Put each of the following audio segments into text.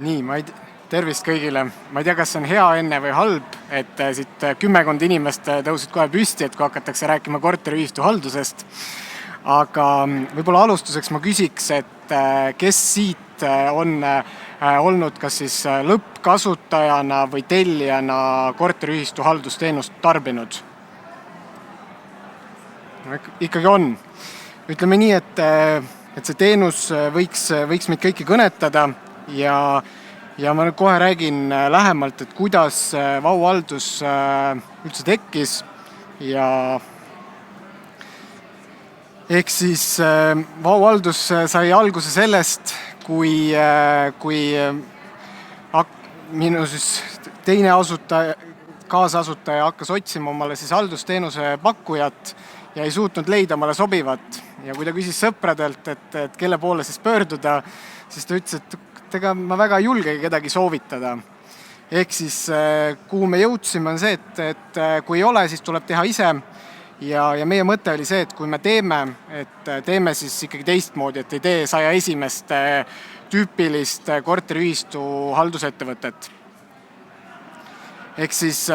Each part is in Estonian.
Nii, tervist kõigile. Ma ei tea, kas see on hea enne või halb, et siit 10 inimest tõusid kohe püsti, et kui hakatakse rääkima korteriühistu haldusest. Aga võib-olla alustuseks ma küsiks, et kes siit on olnud kas siis lõppkasutajana või tellijana korteriühistu haldusteenust tarbinud? Ikkagi on. Ütleme nii, et see teenus võiks meid kõiki kõnetada ja ma nüüd kohe räägin lähemalt, et kuidas VAU-haldus üldse tekkis ja ehk siis VAU-haldus sai alguse sellest, kui minu siis teine kaasasutaja hakkas otsima omale siis haldusteenuse pakkujat ja ei suutnud leida omale sobivat. Ja kui ta küsis sõpradelt, et kelle poole siis pöörduda, siis ta ütles, et ega ma väga ei julgegi kedagi soovitada. Ehk siis, kuhu me jõudsime, on see, et kui ei ole, siis tuleb teha ise. Ja meie mõte oli see, et kui me teeme siis ikkagi teistmoodi, et ei tee 101. tüüpilist korteriühistu haldusettevõtet. Ehk siis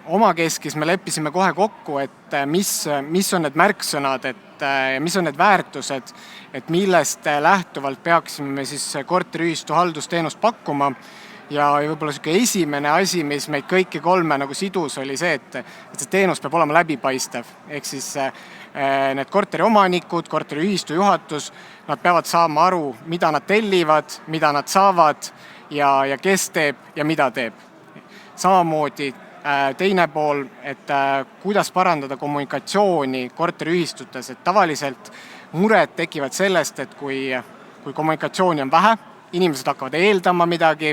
omakeskis me leppisime kohe kokku, et mis on need märksõnad, mis on need väärtused, et millest lähtuvalt peaksime siis korteriühistu haldusteenust pakkuma. Ja võib-olla esimene asi, mis meid kõiki kolme nagu sidus, oli see, et see teenus peab olema läbipaistev. Ehk siis need korteriomanikud, korteriühistu juhatus, nad peavad saama aru, mida nad tellivad, mida nad saavad ja kes teeb ja mida teeb. Samamoodi teine pool, et kuidas parandada kommunikatsiooni korteriühistutes, et tavaliselt mured tekivad sellest, et kui kommunikatsiooni on vähe, inimesed hakkavad eeldama midagi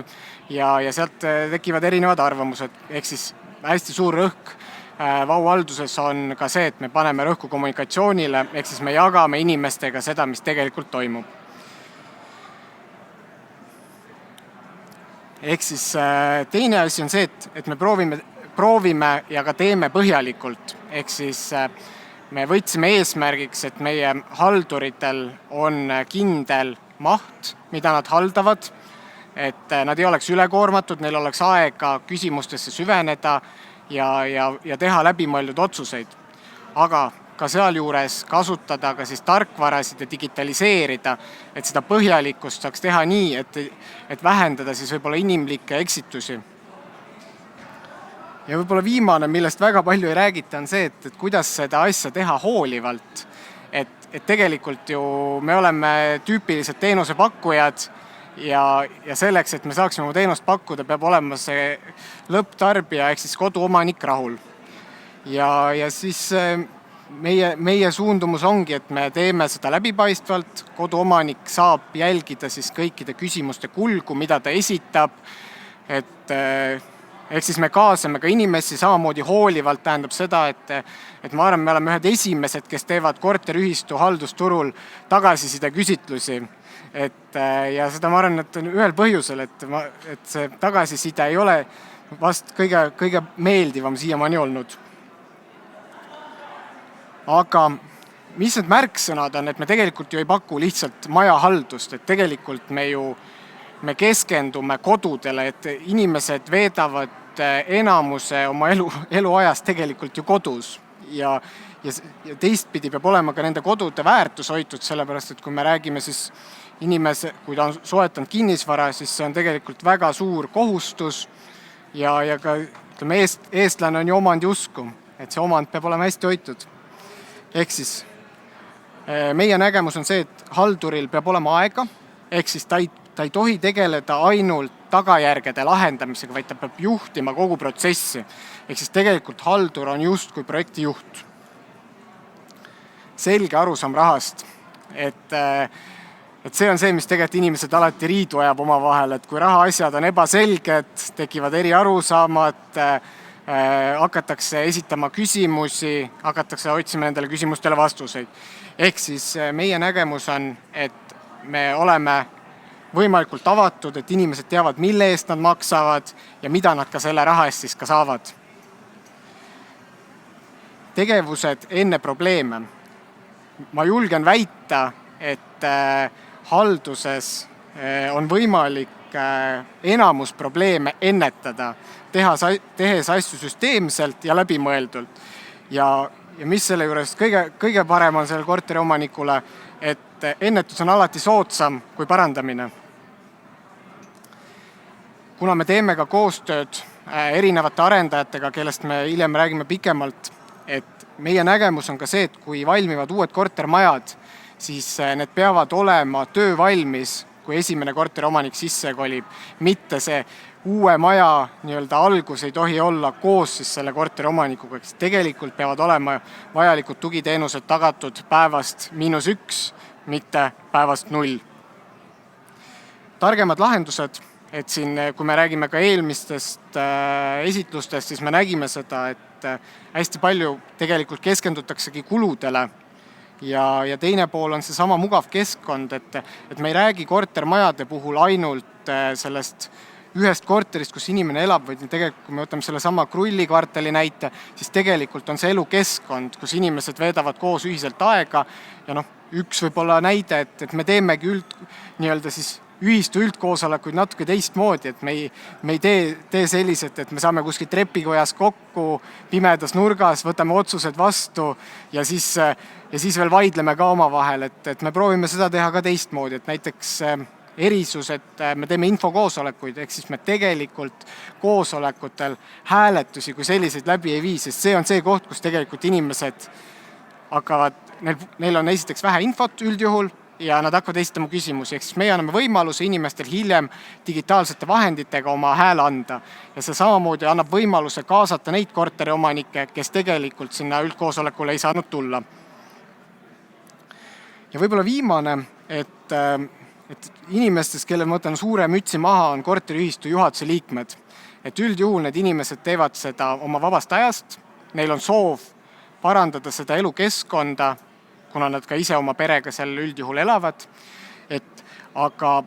ja sealt tekivad erinevad arvamused. Ehk siis hästi suur rõhk VAU-halduses on ka see, et me paneme rõhku kommunikatsioonile, ehk siis me jagame inimestega seda, mis tegelikult toimub. Ehk siis teine asi on see, et me proovime ja ka teeme põhjalikult. Ehk siis me võtsime eesmärgiks, et meie halduritel on kindel maht, mida nad haldavad, et nad ei oleks ülekoormatud, neil oleks aega küsimustesse süveneda ja teha läbimõeldud otsuseid. Aga ka sealjuures kasutada ka siis tarkvarasid ja digitaliseerida, et seda põhjalikkust saaks teha nii, et vähendada siis võib-olla inimlikke eksitusi. Ja võib-olla viimane, millest väga palju ei räägita, on see, et kuidas seda asja teha hoolivalt. Et tegelikult ju me oleme tüüpilised teenusepakkujad ja selleks, et me saaksime oma teenust pakkuda, peab olema see lõpptarbija ehk siis koduomanik rahul. Ja siis meie suundumus ongi, et me teeme seda läbipaistvalt, koduomanik saab jälgida siis kõikide küsimuste kulgu, mida ta esitab, ehk siis me kaasame ka inimesi samamoodi hoolivalt, tähendab seda, et ma arvan, me oleme ühed esimesed, kes teevad korteriühistu haldusturul tagasiside küsitlusi. Ja seda ma arvan, et on ühel põhjusel, et see tagasiside ei ole vast kõige meeldivam siiamaani olnud. Aga mis need märksõnad on, et me tegelikult ju ei paku lihtsalt majahaldust, et tegelikult me keskendume kodudele, et inimesed veedavad enamuse oma eluajast tegelikult ju kodus ja teistpidi peab olema ka nende kodude väärtus hoitud, sellepärast, et kui me räägime siis kui ta on soetanud kinnisvara, siis see on tegelikult väga suur kohustus ja ka eestlane on ju omandi usku, et see omand peab olema hästi hoitud. Ehk siis meie nägemus on see, et halduril peab olema aega, ehk siis ta ei tohi tegeleda ainult tagajärgede lahendamisega, vaid ta peab juhtima kogu protsessi. Ehk siis tegelikult haldur on just kui projektijuht. Selge arusaam rahast, et see on see, mis tegelikult inimesed alati riidu ajab oma vahel, et kui rahaasjad on ebaselged, tekivad eri arusaamad, hakatakse esitama küsimusi, hakatakse otsima nendele küsimustele vastuseid. Ehk siis meie nägemus on, et me oleme võimalikult avatud, et inimesed teavad, mille eest nad maksavad ja mida nad ka selle raha eest siis ka saavad. Tegevused enne probleeme. Ma julgen väita, et halduses on võimalik enamus probleeme ennetada, tehes asju süsteemselt ja läbimõeldult. Ja mis selle juures kõige parem on sellele korteriomanikule, et ennetus on alati soodsam kui parandamine. Kuna me teeme ka koostööd erinevate arendajatega, kellest me hiljem räägime pikemalt, et meie nägemus on ka see, et kui valmivad uued kortermajad, siis need peavad olema töövalmis, kui esimene korteriomanik sisse kolib, mitte see uue maja algus ei tohi olla koos siis selle korteriomanikuga, kes tegelikult peavad olema vajalikud tugiteenused tagatud päevast -1, mitte päevast 0. Targemad lahendused, et siin, kui me räägime ka eelmistest esitlustest, siis me nägime seda, et hästi palju tegelikult keskendutaksegi kuludele ja teine pool on see sama mugav keskkond, et me ei räägi kortermajade puhul ainult sellest ühest korterist, kus inimene elab, vaid tegelikult, kui me võtame selle sama Krulli kvartali näite, siis tegelikult on see elukeskkond, kus inimesed veedavad koos ühiselt aega ja üks võib-olla näide, et me teemegi ühistu üldkoosolekuid natuke teistmoodi, et me ei tee sellised, et me saame kuskil trepikojas kokku pimedas nurgas, võtame otsused vastu ja siis veel vaidleme ka omavahel, et me proovime seda teha ka teistmoodi, et näiteks erisus, et me teeme infokoosolekuid, ehk siis me tegelikult koosolekutel hääletusi kui selliseid läbi ei vii, sest see on see koht, kus tegelikult inimesed hakkavad, neil on esiteks vähe infot üldjuhul ja nad hakkavad esitama küsimusi, ehk siis meie anname võimaluse inimestel hiljem digitaalsete vahenditega oma hääle anda. Ja see samamoodi annab võimaluse kaasata neid korteriomanikke, kes tegelikult sinna üldkoosolekule ei saanud tulla. Ja võib-olla viimane, et inimestest, kellel ma võtan suure mütsi maha, on korteriühistu juhatuse liikmed. Et üldjuhul need inimesed teevad seda oma vabast ajast, neil on soov parandada seda elukeskkonda, kuna nad ka ise oma perega seal üldjuhul elavad. Aga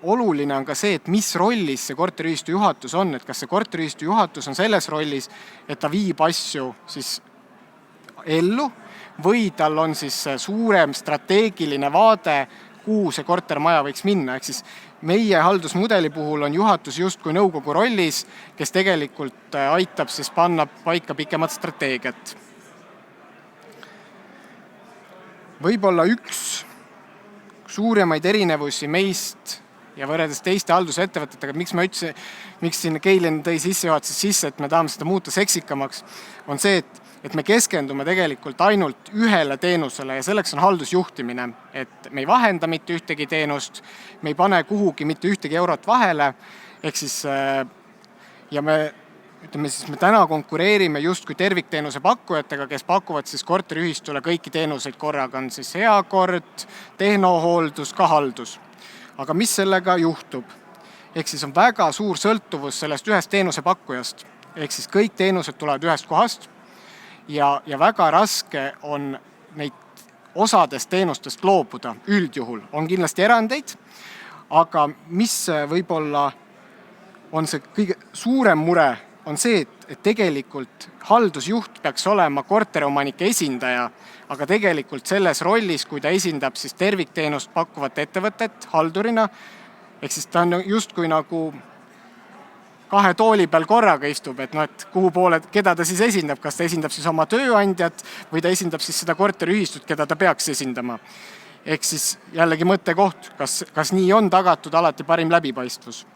oluline on ka see, et mis rollis see korteriühistu juhatus on, et kas see korteriühistu juhatus on selles rollis, et ta viib asju siis ellu või tal on siis suurem strateegiline vaade, kuhu see kortermaja võiks minna. Ehk siis meie haldusmudeli puhul on juhatus justkui nõukogu rollis, kes tegelikult aitab siis panna paika pikemat strateegiat. Võib-olla üks suuremaid erinevusi meist ja võrreldes teiste haldusettevõtetega, miks siin Keilin tõi sissejuhatuses sisse, et me tahame seda muuta seksikamaks, on see, et me keskendume tegelikult ainult ühele teenusele ja selleks on haldusjuhtimine. Et me ei vahenda mitte ühtegi teenust, me ei pane kuhugi mitte ühtegi eurot vahele, ehk siis ja me täna konkureerime justkui tervikteenuse pakkujatega, kes pakuvad siis korteriühistule kõiki teenuseid korraga, on siis heakord, tehnohooldus, ka haldus. Aga mis sellega juhtub? Ehk siis on väga suur sõltuvus sellest ühest teenuse pakkujast. Ehk siis kõik teenused tulevad ühest kohast ja väga raske on neid osadest teenustest loobuda üldjuhul. On kindlasti erandeid, aga mis võib-olla on see kõige suurem mure, on see, et tegelikult haldusjuht peaks olema korteriomanike esindaja, aga tegelikult selles rollis, kui ta esindab siis tervikteenust pakkuvat ettevõtet haldurina, ehk siis ta on justkui nagu kahe tooli peal korraga istub, et kuhu poole, keda ta siis esindab, kas ta esindab siis oma tööandjat või ta esindab siis seda korteriühistut, keda ta peaks esindama. Ehk siis jällegi mõttekoht, kas nii on tagatud alati parim läbipaistvus.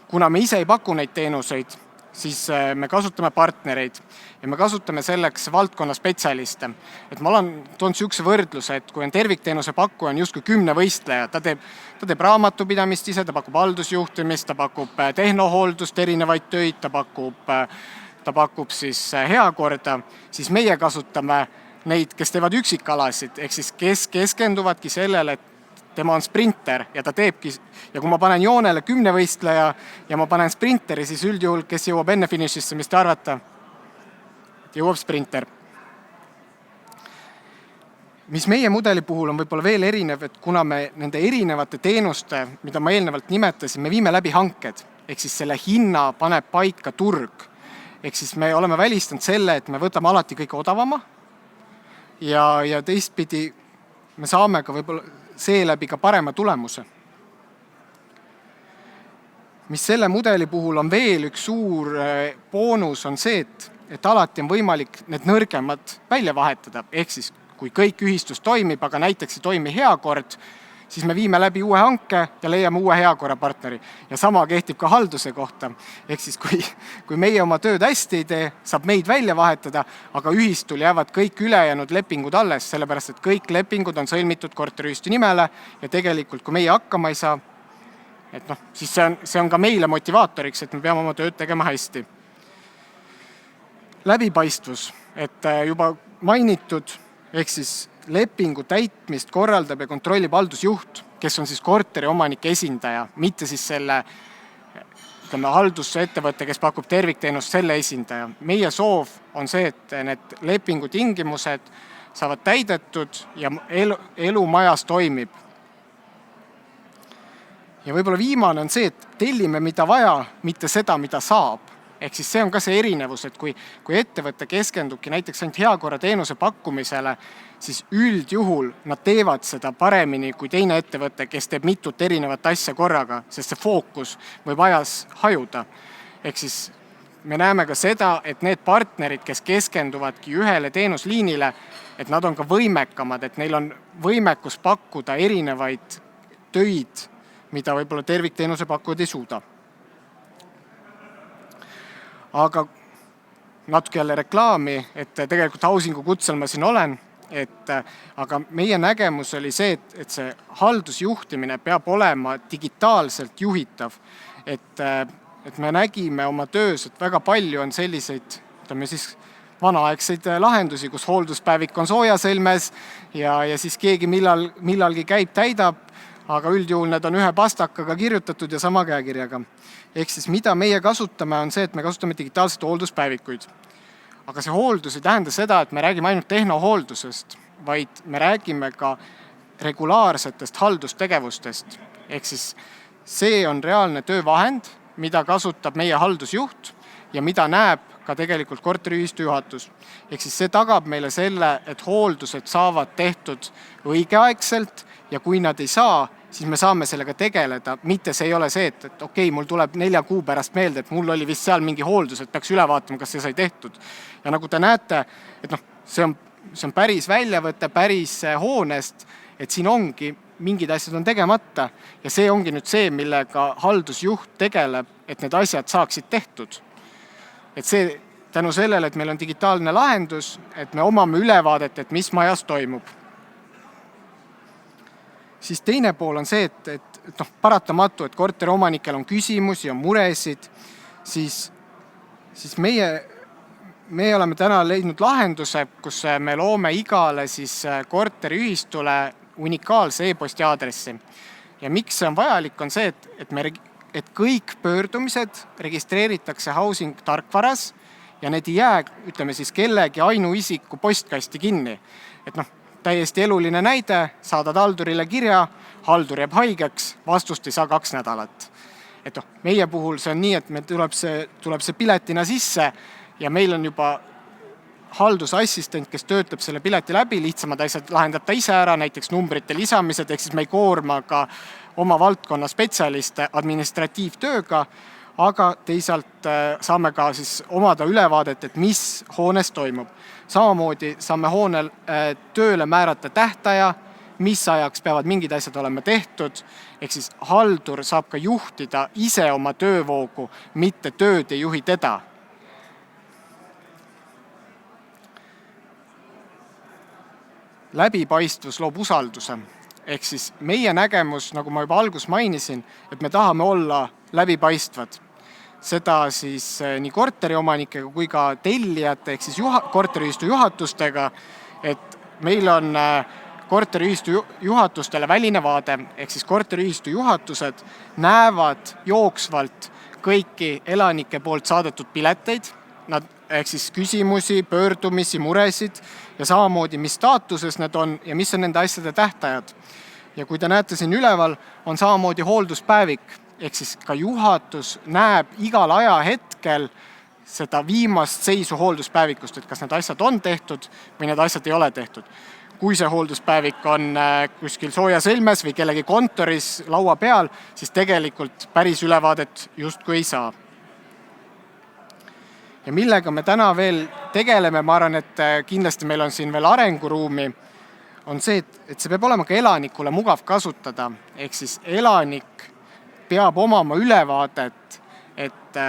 Kuna me ise ei paku neid teenuseid, siis me kasutame partnereid ja me kasutame selleks valdkonna spetsialiste. Et ma toon sihukese võrdluse, et kui on tervikteenuse pakkuja, on justkui 10 võistleja, ta teeb raamatupidamist ise, ta pakub haldusjuhtimist, ta pakub tehnohooldust, erinevaid töid, ta pakub siis heakorda, siis meie kasutame neid, kes teevad üksikalasid, ehk siis kes keskenduvadki sellele, et tema on sprinter ja ta teebki, ja kui ma panen joonele 10 võistleja ja ma panen sprinteri, siis üldjuhul, kes jõuab enne finišisse, mis te arvata? Jõuab sprinter. Mis meie mudeli puhul on võib-olla veel erinev, et kuna me nende erinevate teenuste, mida ma eelnevalt nimetasin, me viime läbi hanked, ehk siis selle hinna paneb paika turg. Ehk siis me oleme välistanud selle, et me võtame alati kõige odavama ja teistpidi me saame ka võib-olla seeläbi ka parema tulemuse. Mis selle mudeli puhul on veel üks suur boonus, on see, et alati on võimalik need nõrgemad välja vahetada. Ehk siis, kui kõik ühistus toimib, aga näiteks ei toimi heakord, siis me viime läbi uue hanke ja leiame uue heakorrapartneri. Ja sama kehtib ka halduse kohta. Ehk siis, kui meie oma tööd hästi ei tee, saab meid välja vahetada, aga ühistul jäävad kõik ülejäänud lepingud alles, sellepärast et kõik lepingud on sõlmitud korteriühistu nimele ja tegelikult, kui meie hakkama ei saa, siis see on ka meile motivaatoriks, et me peame oma tööd tegema hästi. Läbipaistvus, et juba mainitud, ehk siis lepingu täitmist korraldab ja kontrollib haldusjuht, kes on siis korteri omanike esindaja, mitte siis selle haldusettevõtte, kes pakub tervikteenust, selle esindaja. Meie soov on see, et need lepingu tingimused saavad täidetud ja elu majas toimib. Ja võib-olla viimane on see, et tellime mida vaja, mitte seda, mida saab. Ehk siis see on ka see erinevus, et kui ettevõtte keskendubki näiteks ainult heakorra teenuse pakkumisele, siis üldjuhul nad teevad seda paremini kui teine ettevõte, kes teeb mitut erinevat asja korraga, sest see fookus võib ajas hajuda. Ehk siis me näeme ka seda, et need partnerid, kes keskenduvadki ühele teenusliinile, et nad on ka võimekamad, et neil on võimekus pakkuda erinevaid töid, mida võib-olla tervikteenuse pakkujad ei suuda. Aga natuke jälle reklaami, et tegelikult Housingu kutsel ma siin olen, aga meie nägemus oli see, et see haldusjuhtimine peab olema digitaalselt juhitav. Et me nägime oma töös, et väga palju on selliseid, vanaaegseid lahendusi, kus hoolduspäevik on soojaselmes ja siis keegi millalgi käib, täidab, aga üldjuhul need on ühe pastakaga kirjutatud ja sama käekirjaga. Ehk siis mida meie kasutame on see, et me kasutame digitaalset hoolduspäevikuid. Aga see hooldus ei tähenda seda, et me räägime ainult tehnohooldusest, vaid me räägime ka regulaarsetest haldustegevustest. Ehk siis see on reaalne töövahend, mida kasutab meie haldusjuht ja mida näeb ka tegelikult korteriühistu juhatus. Ehk siis see tagab meile selle, et hooldused saavad tehtud õigeaegselt ja kui nad ei saa, siis me saame sellega tegeleda. Mitte see ei ole see, et okei, mul tuleb 4 kuu pärast meelde, et mul oli vist seal mingi hooldus, et peaks üle vaatama, kas see sai tehtud. Ja nagu te näete, et see on päris väljavõte, päris hoonest, et siin ongi mingid asjad on tegemata ja see ongi nüüd see, millega haldusjuht tegeleb, et need asjad saaksid tehtud. Et see tänu sellele, et meil on digitaalne lahendus, et me omame ülevaadet, et mis majas toimub. Siis teine pool on see, et paratamatu, et korteri omanikel on küsimusi ja muresid, siis meie oleme täna leidnud lahenduse, kus me loome igale siis korteriühistule unikaalse e-posti aadressi. Ja miks see on vajalik, on see, et kõik pöördumised registreeritakse Housing tarkvaras ja need ei jää, ütleme siis, kellegi ainuisiku postkasti kinni. Et täiesti eluline näide, saadad haldurile kirja, haldur jääb haigeks, vastust ei saa 2 nädalat. Et meie puhul see on nii, et meil tuleb see piletina sisse ja meil on juba haldusassistent, kes töötab selle pileti läbi, lihtsamad asjad lahendab ta ise ära, näiteks numbrite lisamised, ehk siis me ei koorma ka oma valdkonna spetsialiste administratiivtööga, aga teisalt saame ka siis omada ülevaadet, et mis hoones toimub. Samamoodi saame hoonel tööle määrata tähtaja, mis ajaks peavad mingid asjad olema tehtud, ehk siis haldur saab ka juhtida ise oma töövoogu, mitte tööd ei juhi teda. Läbipaistvus loob usalduse. Ehk siis meie nägemus, nagu ma juba algus mainisin, et me tahame olla läbipaistvad. Seda siis nii korteriomanikega kui ka tellijate, ehk siis korteriühistu juhatustega, et meil on korteriühistu juhatustele väline vaade, ehk siis korteriühistu juhatused näevad jooksvalt kõiki elanike poolt saadetud pileteid, ehk siis küsimusi, pöördumisi, muresid ja samamoodi, mis staatuses need on ja mis on nende asjade tähtajad. Ja kui te näete siin üleval, on samamoodi hoolduspäevik, ehk siis ka juhatus näeb igal ajahetkel seda viimast seisu hoolduspäevikust, et kas need asjad on tehtud või need asjad ei ole tehtud. kui see hoolduspäevik on kuskil soojasõlmes või kellegi kontoris laua peal, siis tegelikult päris ülevaadet justkui ei saa. Ja millega me täna veel tegeleme, ma arvan, et kindlasti meil on siin veel arenguruumi, on see, et see peab olema ka elanikule mugav kasutada. Ehk siis elanik peab omama ülevaadet, et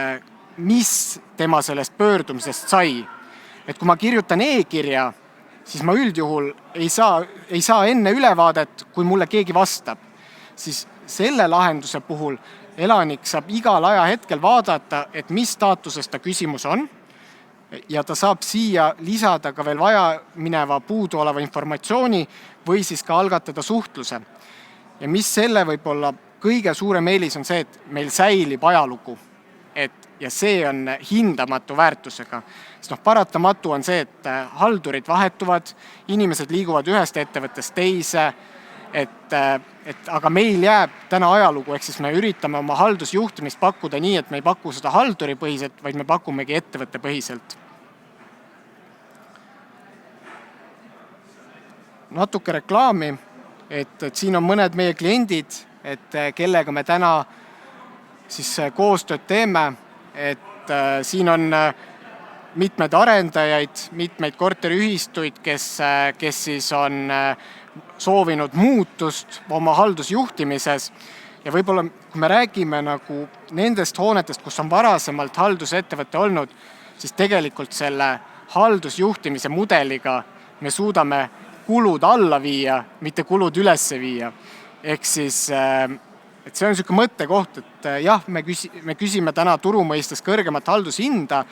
mis tema sellest pöördumisest sai. Et kui ma kirjutan e-kirja, siis ma üldjuhul ei saa enne ülevaadet, kui mulle keegi vastab. Siis selle lahenduse puhul elanik saab igal ajahetkel vaadata, et mis staatuses ta küsimus on, ja ta saab siia lisada ka veel vaja mineva puuduoleva informatsiooni või siis ka algatada suhtluse. Ja mis selle võib-olla kõige suurem eelis on see, et meil säilib ajalugu. Ja see on hindamatu väärtusega. Sest paratamatu on see, et haldurid vahetuvad, inimesed liiguvad ühest ettevõttest teise, aga meil jääb täna ajalugu, ehk siis me üritame oma haldusjuhtimist pakkuda nii, et me ei paku seda halduripõhiselt, vaid me pakumegi ettevõttepõhiselt. Natuke reklaami, et siin on mõned meie kliendid, kellega me täna siis koostööd teeme, et siin on mitmed arendajaid, mitmeid korteriühistuid, kes siis on soovinud muutust oma haldusjuhtimises. Ja võib-olla, kui me räägime nagu nendest hoonetest, kus on varasemalt haldusettevõte olnud, siis tegelikult selle haldusjuhtimise mudeliga me suudame kulud alla viia, mitte kulud üles viia. Ehk siis et see on selline mõttekoht, et jah, me küsime täna turu mõistes kõrgemat haldushinda,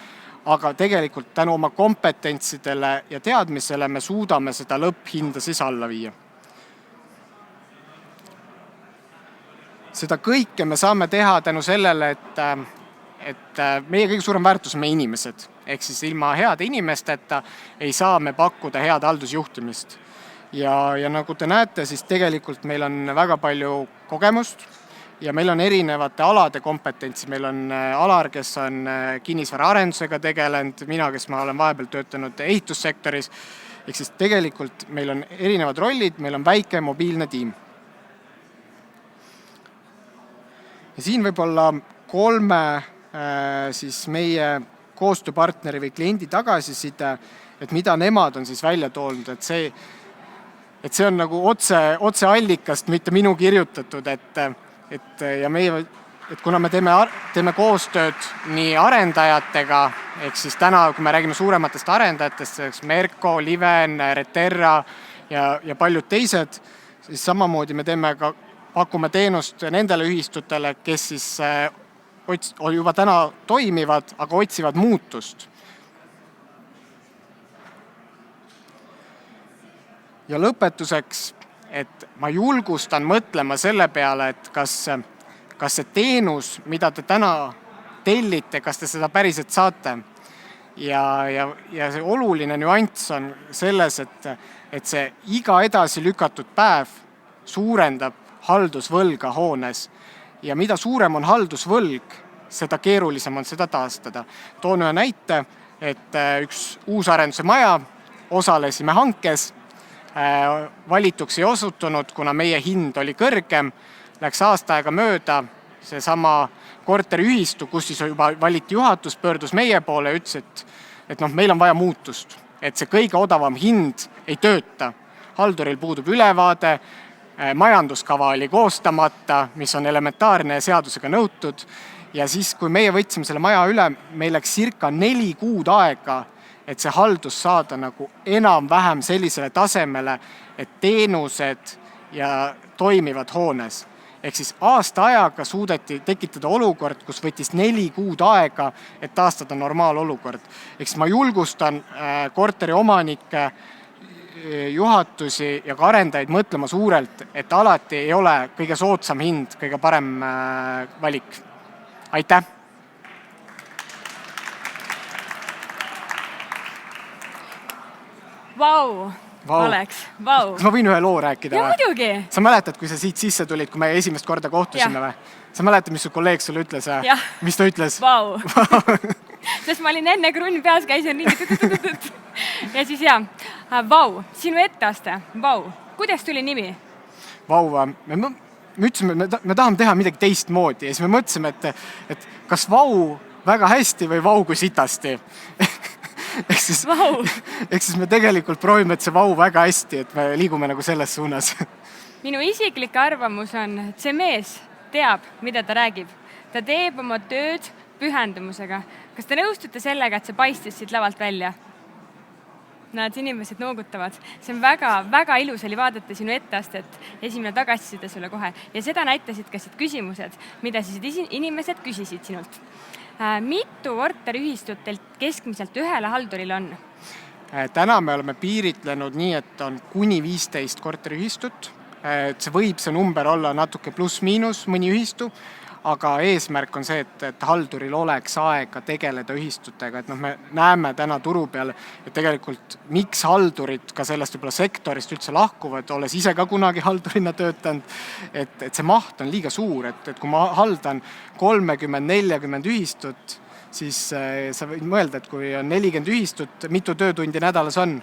aga tegelikult tänu oma kompetentsidele ja teadmisele me suudame seda lõpphinda siis alla viia. Seda kõike me saame teha tänu sellele, et meie kõige suurem väärtus on meie inimesed. Ehk siis ilma heade inimesteta ei saa me pakkuda head haldusjuhtimist. Ja nagu te näete, siis tegelikult meil on väga palju kogemust ja meil on erinevate alade kompetentsi. Meil on Alar, kes on kinnisvara arendusega tegelenud, mina, kes ma olen vahepeal töötanud ehitussektoris. Ehk siis tegelikult meil on erinevad rollid, meil on väike mobiilne tiim. Ja siin võib-olla 3 siis meie koostööpartneri või kliendi tagasiside, et mida nemad on siis välja toonud, et see on nagu otse allikast, mitte minu kirjutatud, et kuna me teeme koostööd nii arendajatega, ehk siis täna, kui me räägime suurematest arendajatest, Merko, Liven, Reterra ja paljud teised, siis samamoodi me pakume teenust nendele ühistutele, kes siis juba täna toimivad, aga otsivad muutust. Ja lõpetuseks, et ma julgustan mõtlema selle peale, et kas see teenus, mida te täna tellite, kas te seda päriselt saate. Ja see oluline nüanss on selles, et see iga edasi lükatud päev suurendab haldusvõlga hoones. Ja mida suurem on haldusvõlg, seda keerulisem on seda taastada. Toon ühe näite, et üks uusarenduse maja osalesime hankes, valituks ei osutunud, kuna meie hind oli kõrgem, läks aasta aega mööda, see sama korteriühistu, kus siis juba valiti juhatus, pöördus meie poole ja ütles, et meil on vaja muutust, et see kõige odavam hind ei tööta. Halduril puudub ülevaade, majanduskava oli koostamata, mis on elementaarne seadusega nõutud, ja siis, kui meie võtsime selle maja üle, meil läks circa 4 kuud aega, et see haldus saada nagu enam-vähem sellisele tasemele, et teenused ja toimivad hoones. Ehk siis aasta ajaga suudeti tekitada olukord, kus võttis 4 kuud aega, et taastada normaalolukord. Ehk siis ma julgustan korteri omanikke, juhatusi ja ka arendajaid mõtlema suurelt, et alati ei ole kõige soodsam hind, kõige parem valik. Aitäh! Vau, Alex, vau. Kas ma võin ühe loo rääkida? Ja muidugi. Sa mäletad, kui sa siit sisse tulid, kui me esimest korda kohtusime või? Sa mäletad, mis su kolleeg sulle ütles? Jah. Mis ta ütles? Vau. sest ma olin enne krunn peas, käisin ringi. Ja siis Vau, sinu etteaste, Vau. Kuidas tuli nimi? Vau, me ütlesime, me tahame teha midagi teistmoodi ja siis me mõtlesime, et kas Vau väga hästi või Vau kui sitasti. Ehk siis me tegelikult proovime, et see Vau väga hästi, et me liigume nagu selles suunas. Minu isiklik arvamus on, et see mees teab, mida ta räägib. Ta teeb oma tööd pühendumusega. Kas te nõustute sellega, et see paistis siit lavalt välja? Nad inimesed noogutavad. See on väga ilus oli vaadata sinu etteastet, esimene tagasiside sulle kohe. Ja seda näitasid ka siit küsimused, mida siis inimesed küsisid sinult. Mitu korteriühistut teilt keskmiselt ühele halduril on? Täna me oleme piiritlenud nii, et on kuni 15 korteriühistut. See võib see number olla natuke pluss-miinus mõni ühistu, aga eesmärk on see, et halduril oleks aega tegeleda ühistutega. Et me näeme täna turu peal, et tegelikult miks haldurid ka sellest võib-olla sektorist üldse lahkuvad, olles ise ka kunagi haldurina töötanud, et see maht on liiga suur, et kui ma haldan 30-40 ühistut, siis sa võid mõelda, et kui on 40 ühistut, mitu töötundi nädalas on?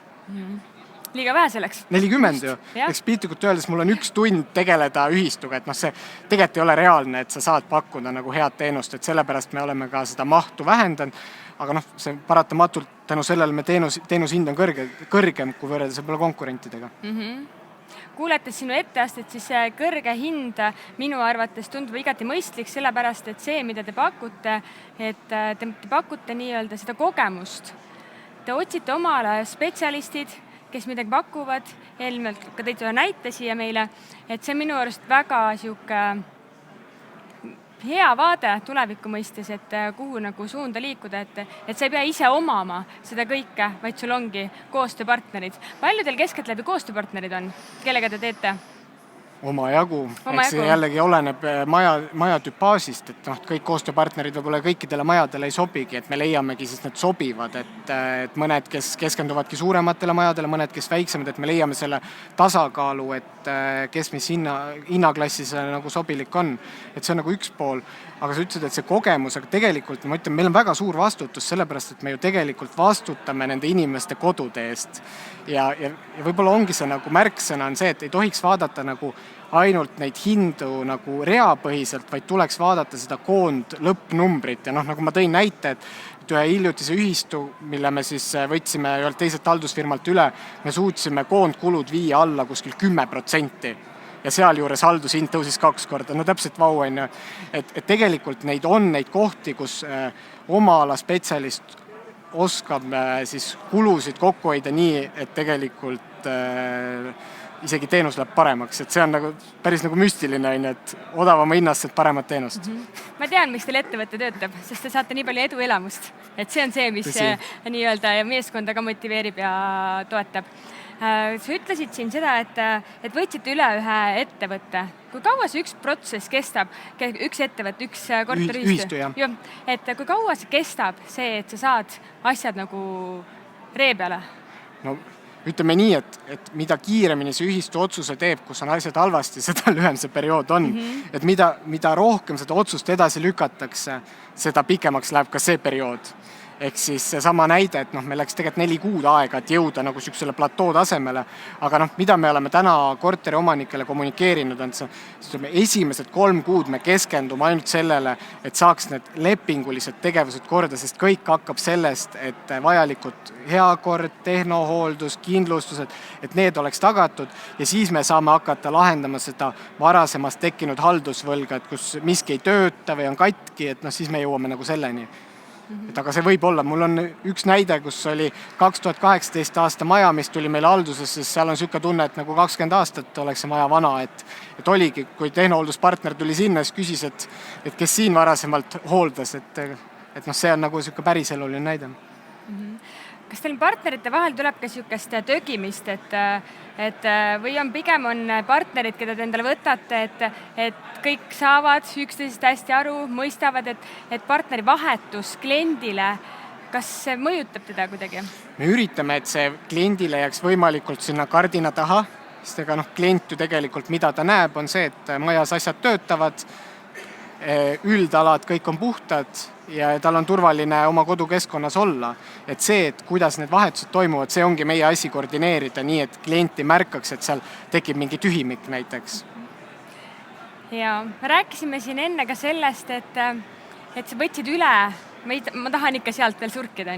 Liiga vähe selleks. 40 ju. Eks piltlikult öeldes mul on 1 tund tegeleda ühistuga, et see tegelikult ei ole reaalne, et sa saad pakkuda nagu head teenust, et sellepärast me oleme ka seda mahtu vähendanud, aga see paratamatult tänu sellele me teenushind on kõrgem kui võrreldes võib-olla konkurentidega. Kuuletes sinu etteastet, siis see kõrge hind minu arvates tundub igati mõistlik, sellepärast et see, mida te pakute, et te pakute nii-öelda seda kogemust. Te otsite omale spetsialistid, kes midagi pakuvad, eelmelt ka tõid ühe näite siia meile, et see on minu arust väga hea vaade tuleviku mõistes, et kuhu nagu suunda liikuda, et sa ei pea ise omama seda kõike, vaid sul ongi koostööpartnerid. Palju teil keskeltläbi koostööpartnerid on? Kellega te teete? Omajagu. Eks see jällegi oleneb maja tüpaasist, et kõik koostööpartnerid võib-olla kõikidele majadele ei sobigi, et me leiamegi siis need sobivad, et mõned, kes keskenduvadki suurematele majadele, mõned, kes väiksemad, et me leiame selle tasakaalu, et kes mis hinnaklassis nagu sobilik on. Et see on nagu üks pool, aga sa ütlesid, et see kogemus, aga tegelikult ma ütlen, meil on väga suur vastutus, sellepärast, et me ju tegelikult vastutame nende inimeste kodude eest. Ja võib-olla ongi see nagu märksõna on see, et ei tohiks vaadata nagu ainult neid hindu nagu reapõhiselt, vaid tuleks vaadata seda koond lõppnumbrit. Ja nagu ma tõin näite, et ühe hiljutise ühistu, mille me siis võtsime ühelt teiselt haldusfirmalt üle, me suutsime koondkulud viia alla kuskil 10%. Ja seal juures haldushind tõusis 2 korda. No täpselt vau on ju. Et tegelikult neid kohti, kus oma ala spetsialist oskab siis kulusid kokku hoida nii, et tegelikult isegi teenus läheb paremaks. Et see on nagu päris nagu müstiline, et odavama hinnast saad paremat teenust. Ma tean, miks teil ettevõte töötab, sest te saate nii palju eduelamust. Et see on see, mis nii-öelda meeskonda ka motiveerib ja toetab. Sa ütlesid siin seda, et võtsite üle ühe ettevõtte. Kui kaua see üks protsess kestab, üks ettevõtte, üks korteriühistu? Et kui kaua see kestab see, et sa saad asjad nagu ree peale? No ütleme nii, et mida kiiremini see ühistu otsuse teeb, kus on asjad halvasti, seda lühem see periood on. Et mida rohkem seda otsust edasi lükatakse, seda pikemaks läheb ka see periood. Ehk siis sama näide, et me läks tegelikult 4 kuud aega, et jõuda nagu sellisele platoo tasemele. Aga mida me oleme täna korteri omanikele kommunikeerinud, on see esimesed 3 kuud me keskendume ainult sellele, et saaks need lepingulised tegevused korda, sest kõik hakkab sellest, et vajalikud heakord, tehnohooldus, kindlustused, et need oleks tagatud ja siis me saame hakata lahendama seda varasemast tekkinud haldusvõlga, et kus miski ei tööta või on katki, et siis me jõuame nagu selleni. Aga see võib olla, mul on üks näide, kus oli 2018 aasta maja, mis tuli meile halduses, sest seal on selline tunne, et nagu 20 aastat oleks see maja vana, et oligi, kui tehnohoolduspartner tuli sinna, siis küsis, et kes siin varasemalt hooldas, et see on nagu selline päris eluline näide. Kas teil partnerite vahel tuleb ka selline tögimist, või on pigem partnerid, keda te endale võtate, et kõik saavad üksteisest hästi aru, mõistavad, et partneri vahetus kliendile, kas see mõjutab teda kuidagi? Me üritame, et see kliendile jääks võimalikult sinna kardina taha, sest klient ju tegelikult, mida ta näeb, on see, et majas asjad töötavad, üldalad kõik on puhtad ja tal on turvaline oma kodukeskkonnas olla. Et see, et kuidas need vahetused toimuvad, see ongi meie asi koordineerida nii, et klienti märkaks, et seal tekib mingi tühimik näiteks. Ja me rääkisime siin enne ka sellest, et sa võtsid üle, ma tahan ikka sealt veel surkida,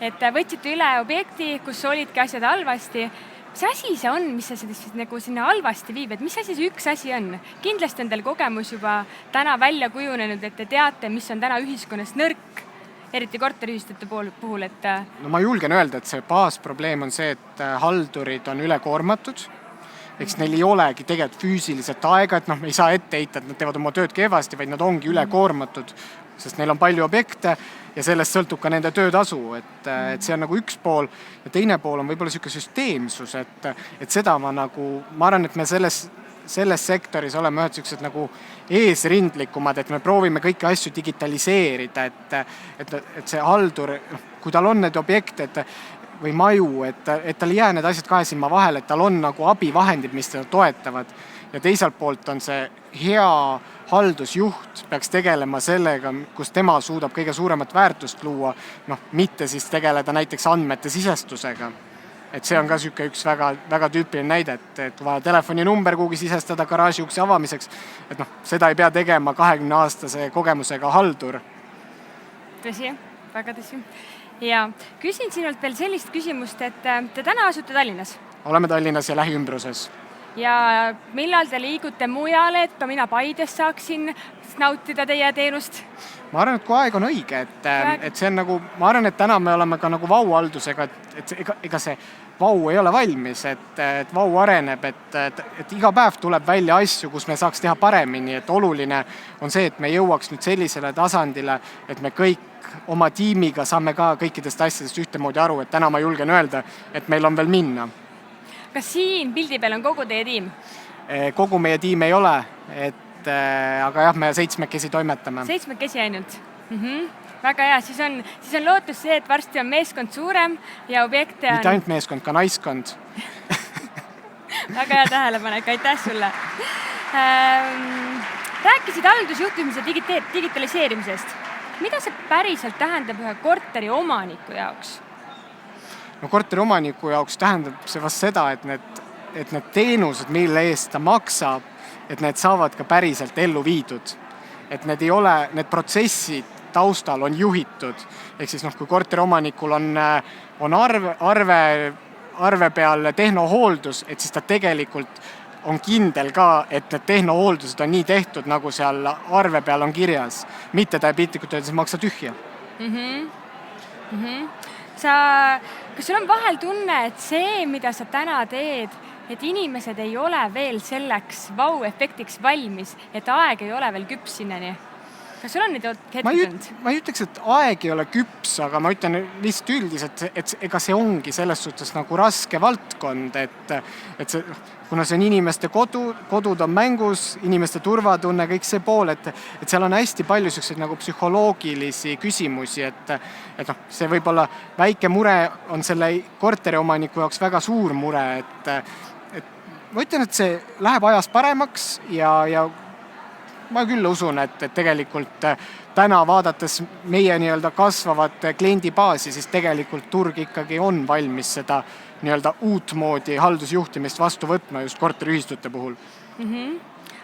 et võtsite üle objekti, kus olidki asjad halvasti. Mis asi see on, mis sa nagu sinna halvasti viib, et mis asi see üks asi on? Kindlasti on teil kogemus juba täna välja kujunenud, et te teate, mis on täna ühiskonnas nõrk, eriti korteriühistute puhul, et... No ma julgen öelda, et see baasprobleem on see, et haldurid on ülekoormatud. Eks neil ei olegi tegelikult füüsiliselt aega, et me ei saa ette heita, et nad teevad oma tööd kehvasti, vaid nad ongi ülekoormatud, sest neil on palju objekte ja sellest sõltub ka nende töötasu, et see on nagu üks pool ja teine pool on võib-olla selline süsteemsus, et seda ma arvan, et me selles sektoris oleme ühed sellised nagu eesrindlikumad, et me proovime kõiki asju digitaliseerida, et see haldur, kui tal on need objekte või maju, et tal ei jää need asjad kahe silma vahele, et tal on nagu abivahendid, mis teda toetavad ja teiselt poolt on see hea haldusjuht peaks tegelema sellega, kus tema suudab kõige suuremat väärtust luua, mitte siis tegeleda näiteks andmete sisestusega. Et see on ka üks väga, väga tüüpiline näide, et kui vaja telefoninumber kuhugi sisestada garaaži ukse avamiseks, et seda ei pea tegema 20-aastase kogemusega haldur. Tõsi, väga tõsi. Ja küsin sinult veel sellist küsimust, et te täna asute Tallinnas? Oleme Tallinnas ja lähiümbruses. Ja millal te liigute mujale, et ka mina Paides saaksin nautida teie teenust? Ma arvan, et kui aeg on õige, et see on nagu, ma arvan, et täna me oleme ka nagu vauhaldusega, et ega see vau ei ole valmis, et vau areneb, et iga päev tuleb välja asju, kus me saaks teha paremini, et oluline on see, et me jõuaks nüüd sellisele tasandile, et me kõik oma tiimiga saame ka kõikidest asjadest ühtemoodi aru, et täna ma julgen öelda, et meil on veel minna. Kas siin pildi peal on kogu teie tiim? Kogu meie tiim ei ole, aga jah, me 7 toimetame. 7 ainult? Väga hea, siis on lootus see, et varsti on meeskond suurem ja objekte on... Mitte ainult meeskond, ka naiskond. Väga hea tähelepanek, aitäh sulle. Rääkisid haldusjuhtimise digitaliseerimisest. Mida see päriselt tähendab ühe korteri omaniku jaoks? No korteri omaniku jaoks tähendab see vast seda, et need teenused, mille eest ta maksab, et need saavad ka päriselt ellu viidud. Et need protsessid taustal on juhitud. Ehk siis kui korteri omanikul on arve peal tehnohooldus, et siis ta tegelikult on kindel ka, et need tehnohooldused on nii tehtud, nagu seal arve peal on kirjas. Mitte ta piltlikult öeldes maksa tühja. Kas sul on vahel tunne, et see, mida sa täna teed, et inimesed ei ole veel selleks vau-efektiks valmis, et aeg ei ole veel küps sinnani? Kas sul on neid hetkid? Ma ei ütleks, et aeg ei ole küps, aga ma ütlen lihtsalt üldiselt, et ega see ongi selles suhtes nagu raske valdkond, et kuna see on inimeste kodud on mängus, inimeste turvatunne, kõik see pool, et seal on hästi palju selliseid nagu psühholoogilisi küsimusi, et see võib-olla väike mure on selle korteri omaniku jaoks väga suur mure, et ma ütlen, et see läheb ajas paremaks ja ma küll usun, et tegelikult täna vaadates meie kasvavat kliendibaasi, siis tegelikult turg ikkagi on valmis seda uut moodi haldusjuhtimist vastu võtma just korteriühistute puhul.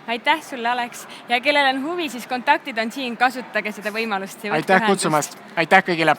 Aitäh sulle, Alex. Ja kellel on huvi, siis kontaktid on siin, kasutage seda võimalust. Aitäh kutsumast. Aitäh kõigile.